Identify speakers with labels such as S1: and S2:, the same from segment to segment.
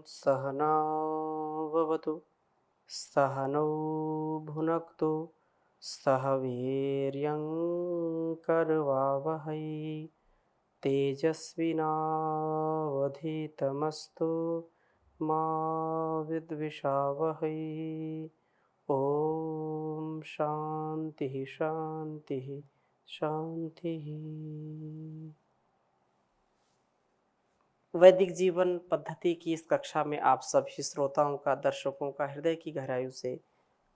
S1: सहना भवतु सहनौ भुनक्तु सह वीर्यं करवावहै तेजस्विनावधीतमस्तु मा विद्विषावहै। ओम शांति शांति शांति। वैदिक जीवन पद्धति की इस कक्षा में आप सभी श्रोताओं का, दर्शकों का हृदय की गहराइयों से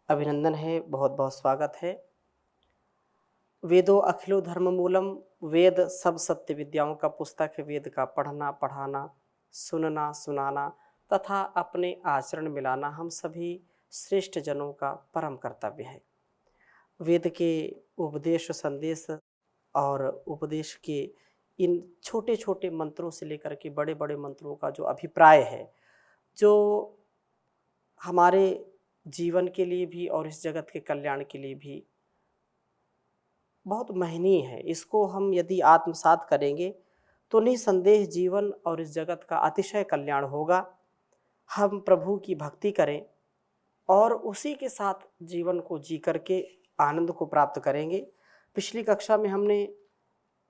S1: अभिनंदन है, बहुत बहुत स्वागत है। वेदो अखिलो धर्म मूलम, वेद सब सत्य विद्याओं का पुस्तक है। वेद का पढ़ना, पढ़ाना, सुनना, सुनाना तथा अपने आचरण मिलाना हम सभी श्रेष्ठ जनों का परम कर्तव्य है। वेद के उपदेश, संदेश और उपदेश के इन छोटे छोटे मंत्रों से लेकर के बड़े बड़े मंत्रों का जो अभिप्राय है, जो हमारे जीवन के लिए भी और इस जगत के कल्याण के लिए भी बहुत महनीय है। इसको हम यदि आत्मसात करेंगे तो निसंदेह जीवन और इस जगत का अतिशय कल्याण होगा। हम प्रभु की भक्ति करें और उसी के साथ जीवन को जी करके आनंद को प्राप्त करेंगे। पिछली कक्षा में हमने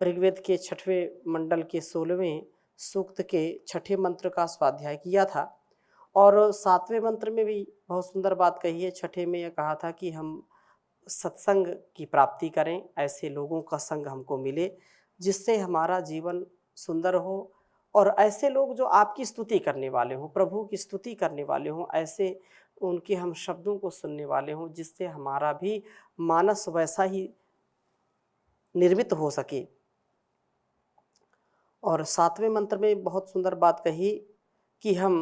S1: ऋग्वेद के 6वें मंडल के 16वें सूक्त के 6ठे मंत्र का स्वाध्याय किया था और 7वें मंत्र में भी बहुत सुंदर बात कही है। 6ठे में यह कहा था कि हम सत्संग की प्राप्ति करें, ऐसे लोगों का संग हमको मिले जिससे हमारा जीवन सुंदर हो और ऐसे लोग जो आपकी स्तुति करने वाले हों, प्रभु की स्तुति करने वाले हों, ऐसे उनके हम शब्दों को सुनने वाले हों जिससे हमारा भी मानस वैसा ही निर्मित हो सके। और 7वें मंत्र में बहुत सुंदर बात कही कि हम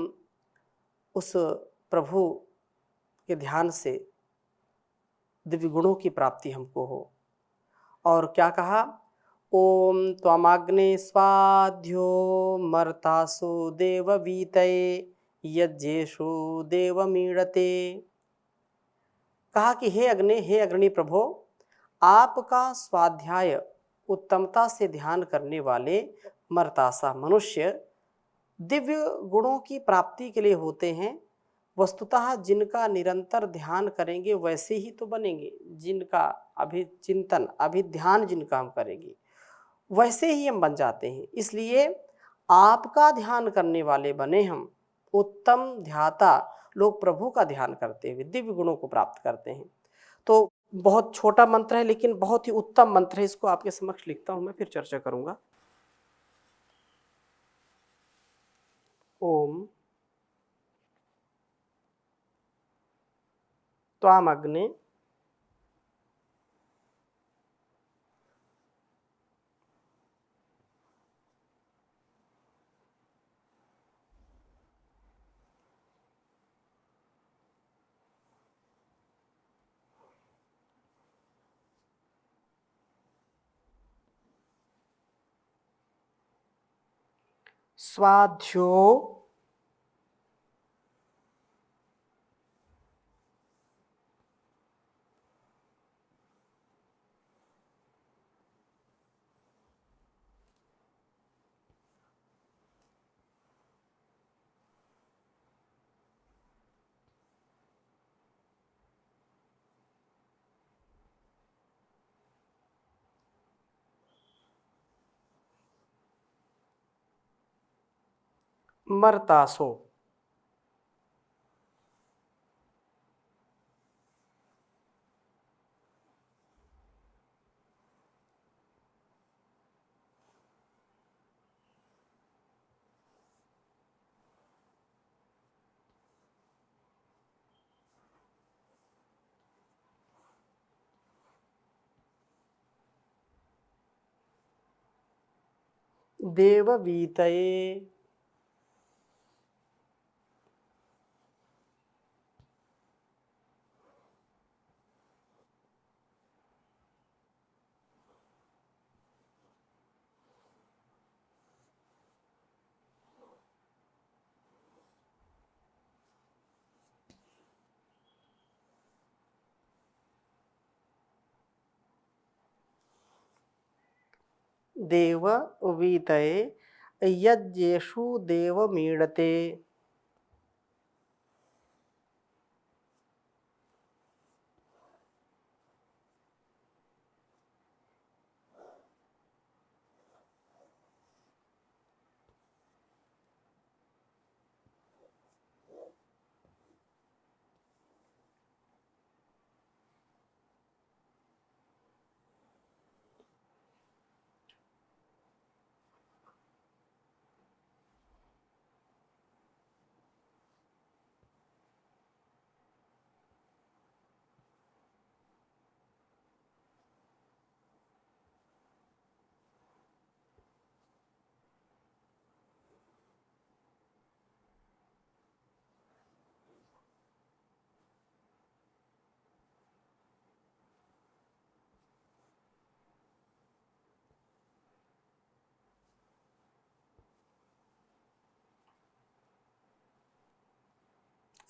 S1: उस प्रभु के ध्यान से दिव्य गुणों की प्राप्ति हमको हो। और क्या कहा? ओम त्वमाग्ने स्वाध्यो मर्तासु देववीतये यज्ञेषु देवमीळते। कहा कि हे अग्नि, हे अग्नि प्रभो, आपका स्वाध्याय उत्तमता से ध्यान करने वाले मर्तासा मनुष्य दिव्य गुणों की प्राप्ति के लिए होते हैं। वस्तुतः जिनका निरंतर ध्यान करेंगे वैसे ही तो बनेंगे, जिनका अभिचिंतन, अभिध्यान जिनका हम करेंगे वैसे ही हम बन जाते हैं। इसलिए आपका ध्यान करने वाले बने हम। उत्तम ध्याता लोग प्रभु का ध्यान करते हुए दिव्य गुणों को प्राप्त करते हैं। तो बहुत छोटा मंत्र है लेकिन बहुत ही उत्तम मंत्र है। इसको आपके समक्ष लिखता हूं, मैं फिर चर्चा करूंगा। ओम त्वामग्ने स्वाध्यो मर्तासो। देववीतये देववीतये यज्ञेषु देवमीळते।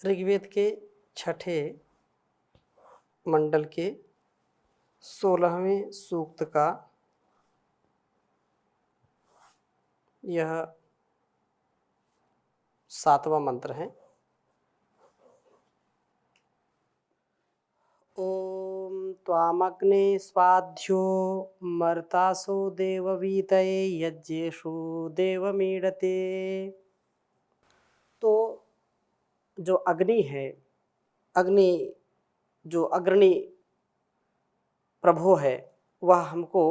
S1: ऋग्वेद के 6ठे मंडल के 16वें सूक्त का यह 7वां मंत्र है। ओम त्वामग्ने स्वाध्यो मर्तासो देववीतये यज्ञेषु देवमीडते। तो जो अग्नि है, अग्नि जो अग्रणी प्रभु है, वह हमको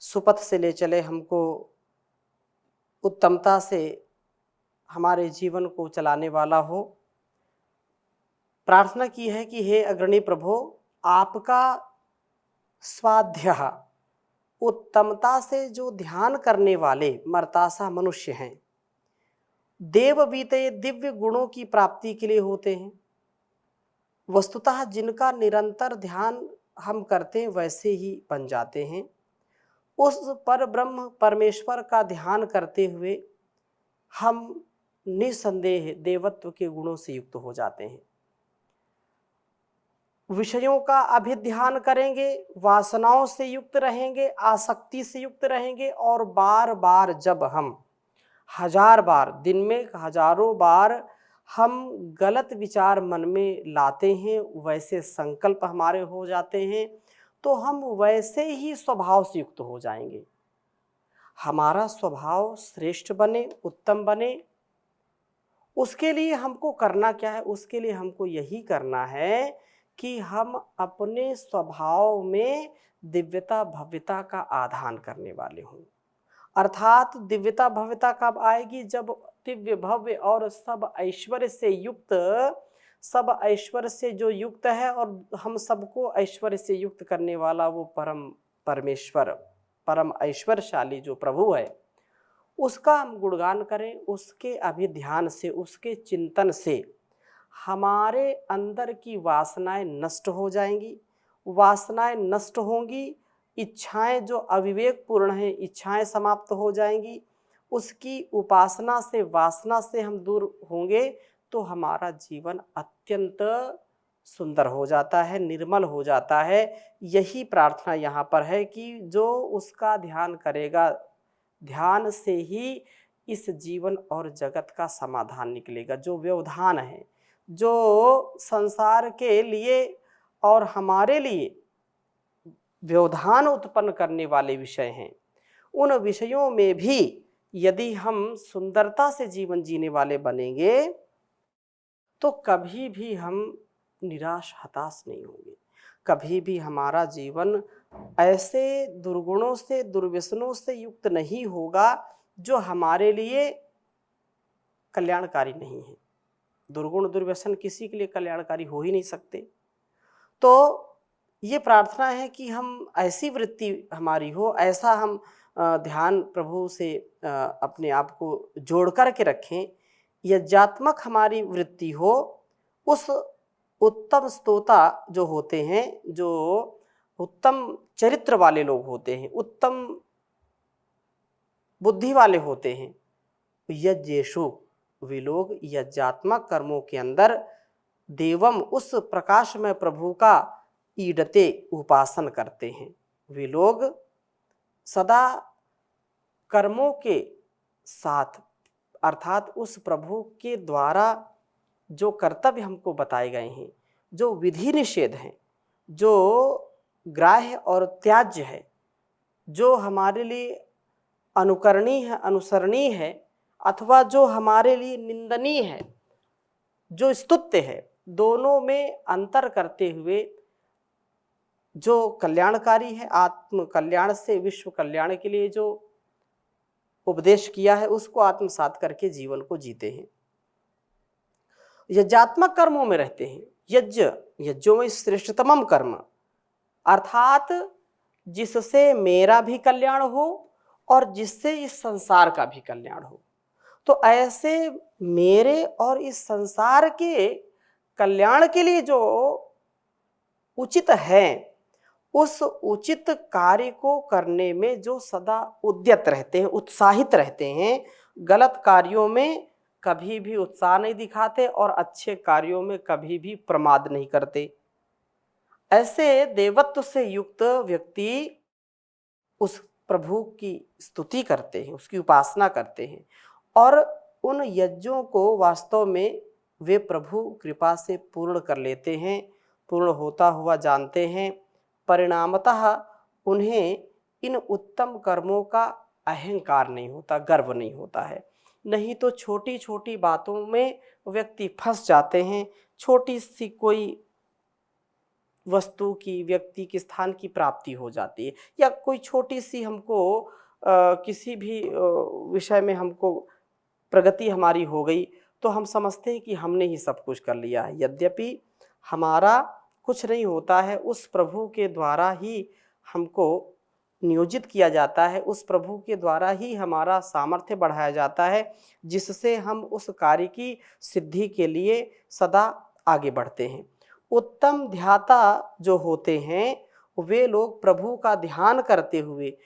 S1: सुपथ से ले चले, हमको उत्तमता से हमारे जीवन को चलाने वाला हो। प्रार्थना की है कि हे अग्रणी प्रभु, आपका स्वाध्य उत्तमता से जो ध्यान करने वाले मर्तासा मनुष्य हैं, देववीते दिव्य गुणों की प्राप्ति के लिए होते हैं। वस्तुतः जिनका निरंतर ध्यान हम करते हैं वैसे ही बन जाते हैं। उस पर ब्रह्म परमेश्वर का ध्यान करते हुए हम निसंदेह देवत्व के गुणों से युक्त हो जाते हैं। विषयों का अभिध्यान करेंगे, वासनाओं से युक्त रहेंगे, आसक्ति से युक्त रहेंगे, और बार बार जब हम 1000 बार, दिन में हजारों बार हम गलत विचार मन में लाते हैं, वैसे संकल्प हमारे हो जाते हैं, तो हम वैसे ही स्वभाव से युक्त हो जाएंगे। हमारा स्वभाव श्रेष्ठ बने, उत्तम बने, उसके लिए हमको करना क्या है? उसके लिए हमको यही करना है कि हम अपने स्वभाव में दिव्यता भव्यता का आधान करने वाले हों। अर्थात दिव्यता भव्यता कब आएगी? जब दिव्य भव्य और सब ऐश्वर्य से युक्त, सब ऐश्वर्य से जो युक्त है और हम सबको ऐश्वर्य से युक्त करने वाला वो परम परमेश्वर, परम ऐश्वर्यशाली जो प्रभु है, उसका हम गुणगान करें। उसके अभिध्यान से, उसके चिंतन से हमारे अंदर की वासनाएं नष्ट हो जाएंगी। वासनाएं नष्ट होंगी, इच्छाएं जो अविवेक पूर्ण हैं, इच्छाएं समाप्त हो जाएंगी। उसकी उपासना से, वासना से हम दूर होंगे तो हमारा जीवन अत्यंत सुंदर हो जाता है, निर्मल हो जाता है। यही प्रार्थना यहाँ पर है कि जो उसका ध्यान करेगा, ध्यान से ही इस जीवन और जगत का समाधान निकलेगा। जो व्यवधान है, जो संसार के लिए और हमारे लिए व्यवधान उत्पन्न करने वाले विषय हैं, उन विषयों में भी यदि हम सुंदरता से जीवन जीने वाले बनेंगे तो कभी भी हम निराश हताश नहीं होंगे। कभी भी हमारा जीवन ऐसे दुर्गुणों से, दुर्व्यसनों से युक्त नहीं होगा जो हमारे लिए कल्याणकारी नहीं है। दुर्गुण दुर्व्यसन किसी के लिए कल्याणकारी हो ही नहीं सकते। तो ये प्रार्थना है कि हम ऐसी वृत्ति हमारी हो, ऐसा हम ध्यान प्रभु से अपने आप को जोड़ कर के रखें, यज्ञात्मक हमारी वृत्ति हो। उस उत्तम स्तोता जो होते हैं, जो उत्तम चरित्र वाले लोग होते हैं, उत्तम बुद्धि वाले होते हैं, यज्ञेषु, वे लोग यज्ञात्मक कर्मों के अंदर देवम, उस प्रकाशमय प्रभु का ईडते, उपासन करते हैं। वे लोग सदा कर्मों के साथ, अर्थात उस प्रभु के द्वारा जो कर्तव्य हमको बताए गए हैं, जो विधि निषेध हैं, जो ग्राह्य और त्याज्य है, जो हमारे लिए अनुकरणीय है, अनुसरणीय है, अथवा जो हमारे लिए निंदनीय है, जो स्तुत्य है, दोनों में अंतर करते हुए जो कल्याणकारी है, आत्म कल्याण से विश्व कल्याण के लिए जो उपदेश किया है, उसको आत्मसात करके जीवन को जीते हैं। यज्ञात्मक कर्मों में रहते हैं। यज्ञों में श्रेष्ठतम कर्म, अर्थात जिससे मेरा भी कल्याण हो और जिससे इस संसार का भी कल्याण हो। तो ऐसे मेरे और इस संसार के कल्याण के लिए जो उचित है, उस उचित कार्य को करने में जो सदा उद्यत रहते हैं, उत्साहित रहते हैं, गलत कार्यों में कभी भी उत्साह नहीं दिखाते और अच्छे कार्यों में कभी भी प्रमाद नहीं करते। ऐसे देवत्व से युक्त व्यक्ति उस प्रभु की स्तुति करते हैं, उसकी उपासना करते हैं और उन यज्ञों को वास्तव में वे प्रभु कृपा से पूर्ण कर लेते हैं, पूर्ण होता हुआ जानते हैं। परिणामतः उन्हें इन उत्तम कर्मों का अहंकार नहीं होता, गर्व नहीं होता है। नहीं तो छोटी छोटी बातों में व्यक्ति फंस जाते हैं। छोटी सी कोई वस्तु की, व्यक्ति के स्थान की प्राप्ति हो जाती है, या कोई छोटी सी हमको किसी भी विषय में हमको प्रगति हमारी हो गई तो हम समझते हैं कि हमने ही सब कुछ कर लिया है। यद्यपि हमारा कुछ नहीं होता है, उस प्रभु के द्वारा ही हमको नियोजित किया जाता है, उस प्रभु के द्वारा ही हमारा सामर्थ्य बढ़ाया जाता है, जिससे हम उस कार्य की सिद्धि के लिए सदा आगे बढ़ते हैं। उत्तम ध्याता जो होते हैं वे लोग प्रभु का ध्यान करते हुए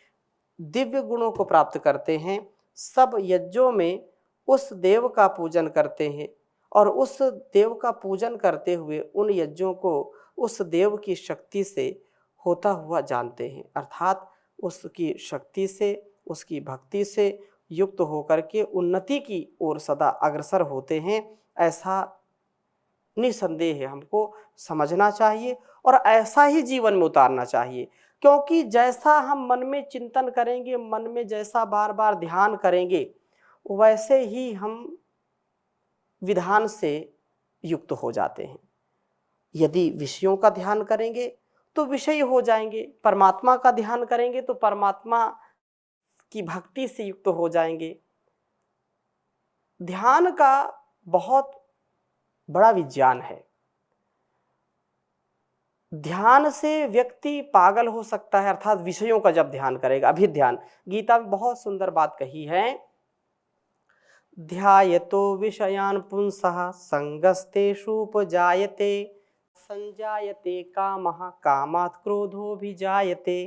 S1: दिव्य गुणों को प्राप्त करते हैं। सब यज्ञों में उस देव का पूजन करते हैं और उस देव का पूजन करते हुए उन यज्ञों को उस देव की शक्ति से होता हुआ जानते हैं, अर्थात उसकी शक्ति से, उसकी भक्ति से युक्त होकर के उन्नति की ओर सदा अग्रसर होते हैं। ऐसा निसंदेह है हमको समझना चाहिए और ऐसा ही जीवन में उतारना चाहिए, क्योंकि जैसा हम मन में चिंतन करेंगे, मन में जैसा बार बार ध्यान करेंगे, वैसे ही हम विधान से युक्त हो जाते हैं। यदि विषयों का ध्यान करेंगे तो विषयी हो जाएंगे, परमात्मा का ध्यान करेंगे तो परमात्मा की भक्ति से युक्त हो जाएंगे। ध्यान का बहुत बड़ा विज्ञान है। ध्यान से व्यक्ति पागल हो सकता है, अर्थात विषयों का जब ध्यान करेगा, अभिध्यान। गीता में बहुत सुंदर बात कही है, ध्यायतो विषयान पुंसः संगस्तेषुपजायते संजायते कामः कामात् क्रोधोऽभिजायते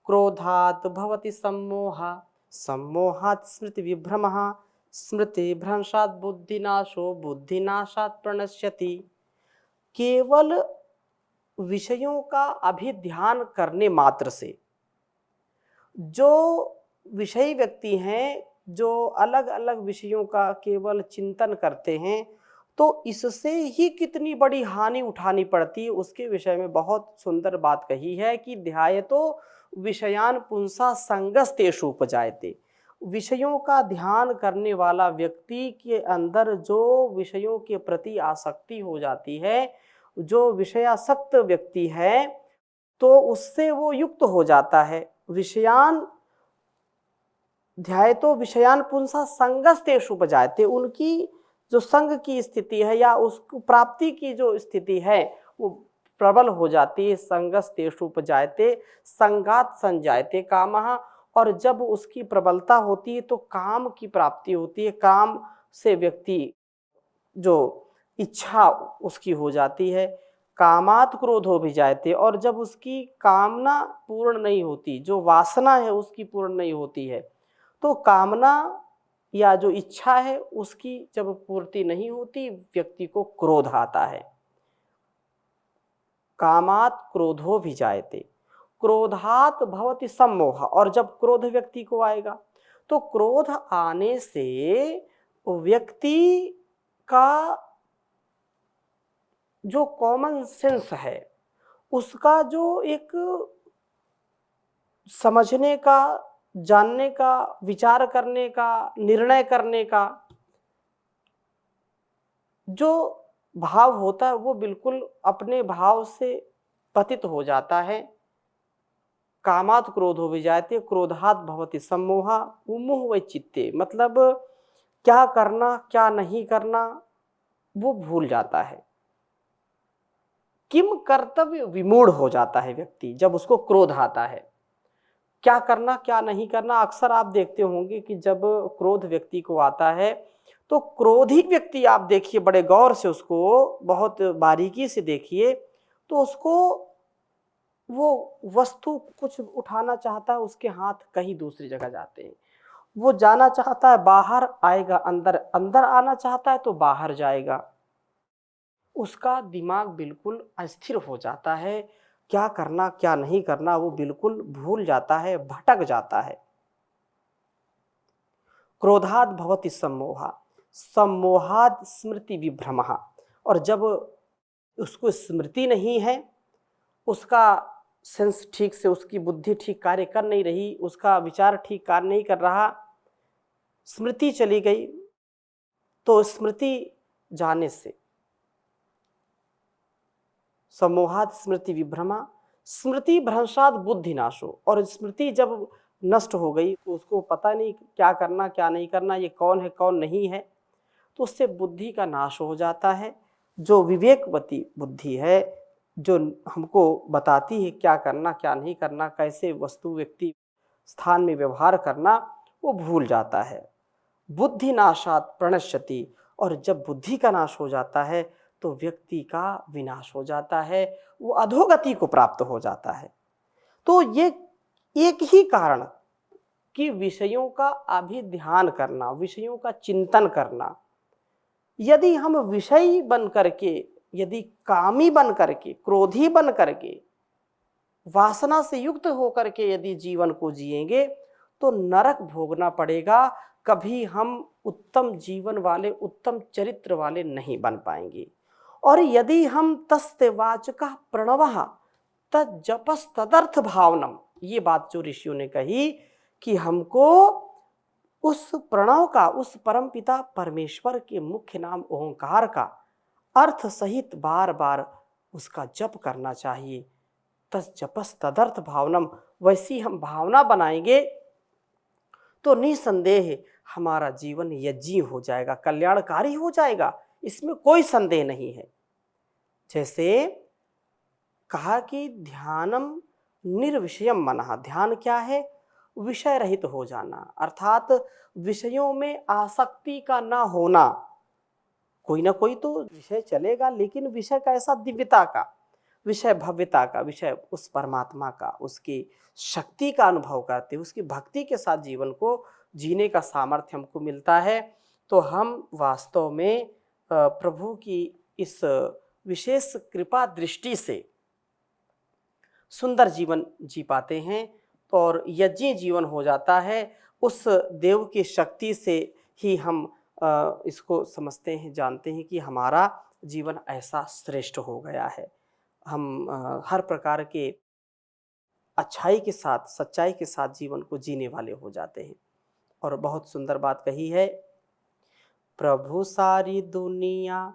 S1: क्रोधात् भवति सम्मोहः सम्मोहात् स्मृतिविभ्रमः स्मृतिभ्रंशात् बुद्धिनाशो बुद्धिनाशात् प्रणश्यति। केवल विषयों का अभिध्यान करने मात्र से जो विषयी व्यक्ति हैं, जो अलग अलग विषयों का केवल चिंतन करते हैं, तो इससे ही कितनी बड़ी हानि उठानी पड़ती है। उसके विषय में बहुत सुंदर बात कही है कि ध्यायतो विषयान पुंसा संगस्तेषु उपजायते। विषयों का ध्यान करने वाला व्यक्ति के अंदर जो विषयों के प्रति आसक्ति हो जाती है, जो विषयासक्त व्यक्ति है, तो उससे वो युक्त हो जाता है। विषयान ध्यायतो विषयान पुंसा संगस्तेषु उपजायते, उनकी जो संग की स्थिति है या उसको प्राप्ति की जो स्थिति है वो प्रबल हो जाती है। संगस्तेषु उपजायते संगात संजायते कामः, और जब उसकी प्रबलता होती है तो काम की प्राप्ति होती है। काम से व्यक्ति जो इच्छा उसकी हो जाती है। कामात् क्रोधोऽभिजायते, और जब उसकी कामना पूर्ण नहीं होती, जो वासना है उसकी पूर्ण नहीं होती है, तो कामना या जो इच्छा है उसकी जब पूर्ति नहीं होती, व्यक्ति को क्रोध आता है। कामात् क्रोधोऽभिजायते क्रोधात् भवति सम्मोह, और जब क्रोध व्यक्ति को आएगा तो क्रोध आने से व्यक्ति का जो कॉमन सेंस है, उसका जो एक समझने का, जानने का, विचार करने का, निर्णय करने का जो भाव होता है वो बिल्कुल अपने भाव से पतित हो जाता है। कामात् क्रोधोऽभिजायते क्रोधात् भवति सम्मोहा उमुह वै चित्ते, मतलब क्या करना क्या नहीं करना वो भूल जाता है। किम कर्तव्य विमूढ़ हो जाता है व्यक्ति जब उसको क्रोध आता है। क्या करना क्या नहीं करना, अक्सर आप देखते होंगे कि जब क्रोध व्यक्ति को आता है तो क्रोधी व्यक्ति आप देखिए, बड़े गौर से उसको बहुत बारीकी से देखिए, तो उसको वो वस्तु कुछ उठाना चाहता है, उसके हाथ कहीं दूसरी जगह जाते हैं। वो जाना चाहता है बाहर आएगा अंदर, अंदर आना चाहता है तो बाहर जाएगा। उसका दिमाग बिल्कुल अस्थिर हो जाता है, क्या करना क्या नहीं करना वो बिल्कुल भूल जाता है, भटक जाता है। क्रोधात् भवति सम्मोहा, सम्मोहात् स्मृति विभ्रमः। और जब उसको स्मृति नहीं है, उसका सेंस ठीक से, उसकी बुद्धि ठीक कार्य कर नहीं रही, उसका विचार ठीक कार्य नहीं कर रहा, स्मृति चली गई, तो स्मृति जाने से सम्मोहात् स्मृति विभ्रमा, स्मृति भ्रंशात् बुद्धि नाशो। और स्मृति जब नष्ट हो गई तो उसको पता नहीं क्या करना क्या नहीं करना, ये कौन है कौन नहीं है, तो उससे बुद्धि का नाश हो जाता है। जो विवेकवती बुद्धि है, जो हमको बताती है क्या करना क्या नहीं करना, कैसे वस्तु व्यक्ति स्थान में व्यवहार करना, वो भूल जाता है। बुद्धि नाशात् प्रणश्यति। और जब बुद्धि का नाश हो जाता है तो व्यक्ति का विनाश हो जाता है, वो अधोगति को प्राप्त हो जाता है। तो ये एक ही कारण कि विषयों का अभिध्यान करना, विषयों का चिंतन करना। यदि हम विषयी बन करके, यदि कामी बन करके, क्रोधी बन करके, वासना से युक्त होकर के यदि जीवन को जिएंगे तो नरक भोगना पड़ेगा। कभी हम उत्तम जीवन वाले, उत्तम चरित्र वाले नहीं बन पाएंगे। और यदि हम तस्य वाचकः प्रणवः तज्जपस् तदर्थ भावनम, ये बात जो ऋषियों ने कही कि हमको उस प्रणव का, उस परमपिता परमेश्वर के मुख्य नाम ओंकार का अर्थ सहित बार बार उसका जप करना चाहिए। तस् जपस तदर्थ भावनम, वैसी हम भावना बनाएंगे तो निसंदेह हमारा जीवन यज्ञी हो जाएगा, कल्याणकारी हो जाएगा, इसमें कोई संदेह नहीं है। जैसे कहा कि ध्यानम निर्विषयम मनः, ध्यान क्या है? विषय रहित हो जाना, अर्थात विषयों में आसक्ति का ना होना। कोई ना कोई तो विषय चलेगा, लेकिन विषय कैसा? दिव्यता का विषय, भव्यता का विषय, उस परमात्मा का, उसकी शक्ति का अनुभव करते, उसकी भक्ति के साथ जीवन को जीने का सामर्थ्य हमको मिलता है। तो हम वास्तव में प्रभु की इस विशेष कृपा दृष्टि से सुंदर जीवन जी पाते हैं और यज्ञ जीवन हो जाता है। उस देव की शक्ति से ही हम इसको समझते हैं, जानते हैं कि हमारा जीवन ऐसा श्रेष्ठ हो गया है। हम हर प्रकार के अच्छाई के साथ, सच्चाई के साथ जीवन को जीने वाले हो जाते हैं। और बहुत सुंदर बात कही है, प्रभु सारी दुनिया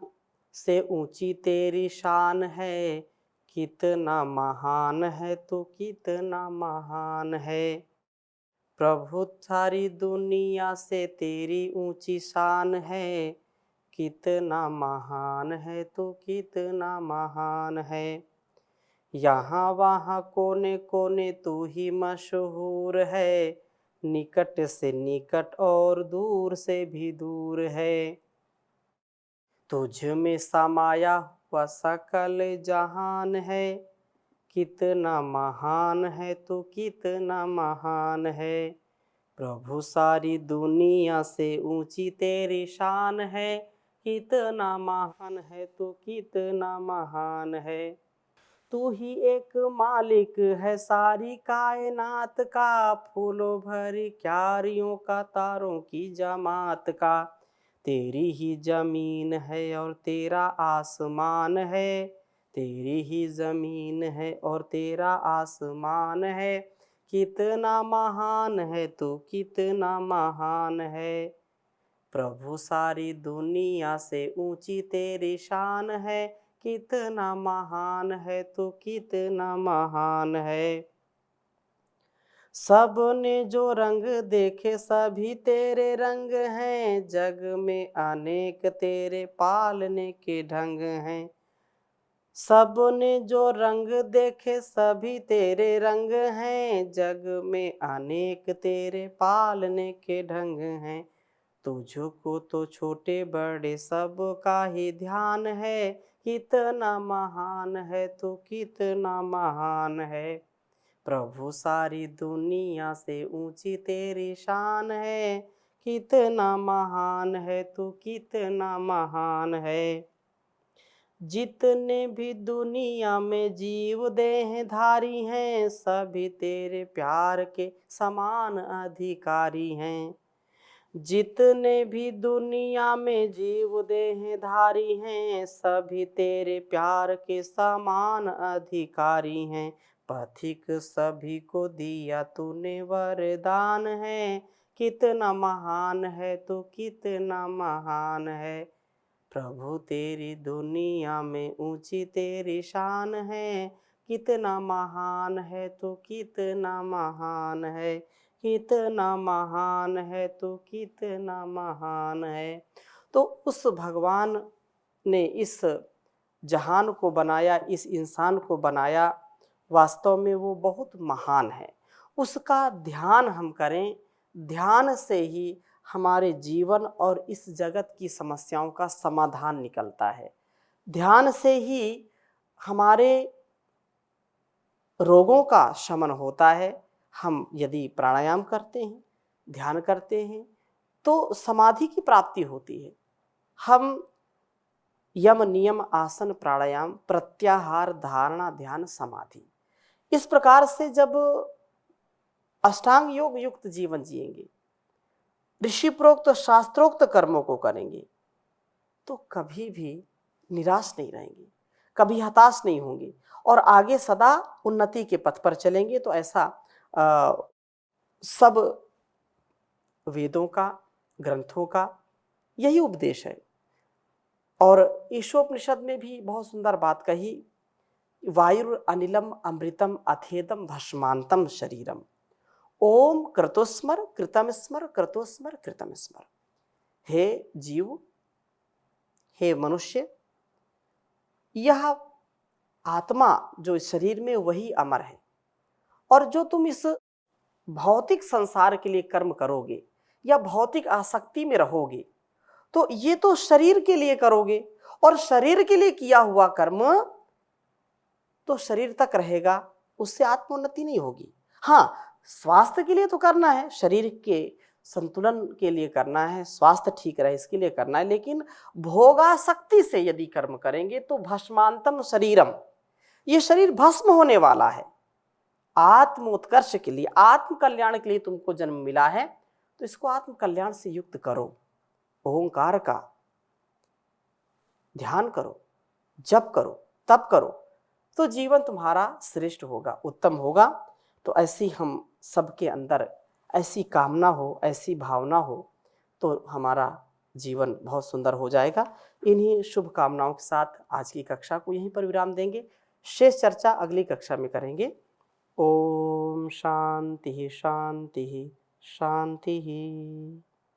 S1: से ऊंची तेरी शान है, कितना महान है तू, कितना महान है। प्रभु सारी दुनिया से तेरी ऊंची शान है, कितना महान है तू, कितना महान है। यहाँ वहाँ कोने कोने तू ही मशहूर है, निकट से निकट और दूर से भी दूर है। तुझ में समाया हुआ सकल जहान है, कितना महान है तू, कितना महान है। प्रभु सारी दुनिया से ऊंची तेरी शान है, कितना महान है तू, कितना महान है। तू ही एक मालिक है सारी कायनात का, फूलों भरी क्यारियों का, तारों की जमात का। तेरी ही जमीन है और तेरा आसमान है, तेरी ही जमीन है और तेरा आसमान है। कितना महान है तू, कितना महान है। प्रभु सारी दुनिया से ऊंची तेरी शान है, कितना महान है तू, कितना महान है। सबने जो रंग देखे सभी तेरे रंग हैं, जग में अनेक तेरे पालने के ढंग हैं। सबने जो रंग देखे सभी तेरे रंग हैं, जग में अनेक तेरे पालने के ढंग हैं। तुझको तो छोटे बड़े सब का ही ध्यान है, कितना महान है तू, कितना महान है। प्रभु सारी दुनिया से ऊंची तेरी शान है, कितना महान है तू, कितना महान है। जितने भी दुनिया में जीव देहधारी हैं, सभी तेरे प्यार के समान अधिकारी हैं। जितने भी दुनिया में जीव देहधारी हैं, सभी तेरे प्यार के समान अधिकारी हैं। पथिक सभी को दिया तूने वरदान है, कितना महान है तू, कितना महान है। प्रभु तेरी दुनिया में ऊंची तेरी शान है, कितना महान है तू, कितना महान है, कितना महान है तू, कितना महान है। तो उस भगवान ने इस जहान को बनाया, इस इंसान को बनाया, वास्तव में वो बहुत महान है। उसका ध्यान हम करें, ध्यान से ही हमारे जीवन और इस जगत की समस्याओं का समाधान निकलता है। ध्यान से ही हमारे रोगों का शमन होता है। हम यदि प्राणायाम करते हैं, ध्यान करते हैं, तो समाधि की प्राप्ति होती है। हम यम नियम आसन प्राणायाम प्रत्याहार धारणा ध्यान समाधि, इस प्रकार से जब अष्टांग योग युक्त जीवन जिएंगे, ऋषि प्रोक्त शास्त्रोक्त कर्मों को करेंगे, तो कभी भी निराश नहीं रहेंगे, कभी हताश नहीं होंगे और आगे सदा उन्नति के पथ पर चलेंगे। तो ऐसा सब वेदों का, ग्रंथों का यही उपदेश है। और ईशोपनिषद में भी बहुत सुंदर बात कही, वायुर अनिलम अमृतम अथेदम भस्मांतम शरीरम, ओम कृतोस्मर कृतम स्मर कृतोस्मर कृतम स्मर। हे जीव, हे मनुष्य, यह आत्मा जो इस शरीर में वही अमर है, और जो तुम इस भौतिक संसार के लिए कर्म करोगे या भौतिक आसक्ति में रहोगे, तो ये तो शरीर के लिए करोगे, और शरीर के लिए किया हुआ कर्म तो शरीर तक रहेगा, उससे आत्मोन्नति नहीं होगी। हाँ, स्वास्थ्य के लिए तो करना है, शरीर के संतुलन के लिए करना है, स्वास्थ्य ठीक रहे इसके लिए करना है, लेकिन भोगासक्ति से यदि कर्म करेंगे तो भस्मांतम शरीरम, ये शरीर भस्म होने वाला है। आत्म उत्कर्ष के लिए, आत्म कल्याण के लिए तुमको जन्म मिला है, तो इसको आत्म कल्याण से युक्त करो। ओंकार का ध्यान करो, जप करो, तप करो, तो जीवन तुम्हारा श्रेष्ठ होगा, उत्तम होगा। तो ऐसी हम सबके अंदर ऐसी कामना हो, ऐसी भावना हो, तो हमारा जीवन बहुत सुंदर हो जाएगा। इन्हीं शुभ कामनाओं के साथ आज की कक्षा को यहीं पर विराम देंगे। शेष चर्चा अगली कक्षा में करेंगे। ओम शांति शांति शांति।